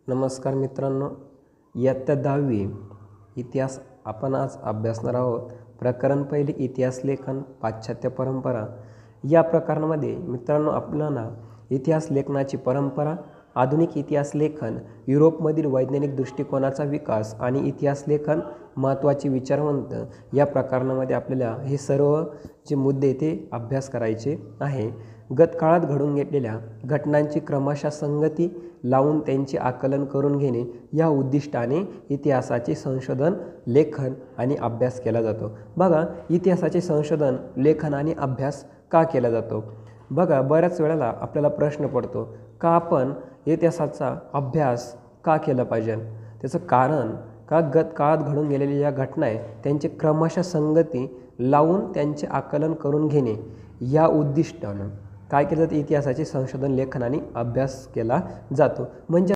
नमस्कार मित्रांनो, इयत्ता 10वी इतिहास आपण आज अभ्यासणार आहोत। प्रकरण पहिले इतिहास लेखन पाश्चात्य परंपरा। या प्रकरणामध्ये मित्रांनो आपल्याला इतिहास लेखनाची परंपरा, आधुनिक इतिहास लेखन, युरोपमधील वैज्ञानिक दृष्टिकोनाचा विकास आणि इतिहास लेखन महत्त्वाचे विचारवंत या प्रकरणामध्ये आपल्याला हे सर्व जे मुद्दे ते अभ्यास करायचे आहे। गतकाळात घडून घेतलेल्या घटनांची क्रमशः संगती लावून त्यांचे आकलन करून घेणे या उद्दिष्टाने इतिहासाचे संशोधन, लेखन आणि अभ्यास केला जातो। बघा, इतिहासाचे संशोधन, लेखन आणि अभ्यास का केला जातो? बघा, बऱ्याच वेळेला आपल्याला प्रश्न पडतो का आपण इतिहासाचा अभ्यास का केला पाहिजे? त्याचं कारण का गतकाळात घडून गेलेल्या ज्या घटना आहे त्यांचे क्रमशः संगती लावून त्यांचे आकलन करून घेणे या उद्दिष्टानं काय केलं जातं? इतिहासाचे संशोधन, लेखन आणि अभ्यास केला जातो। म्हणजे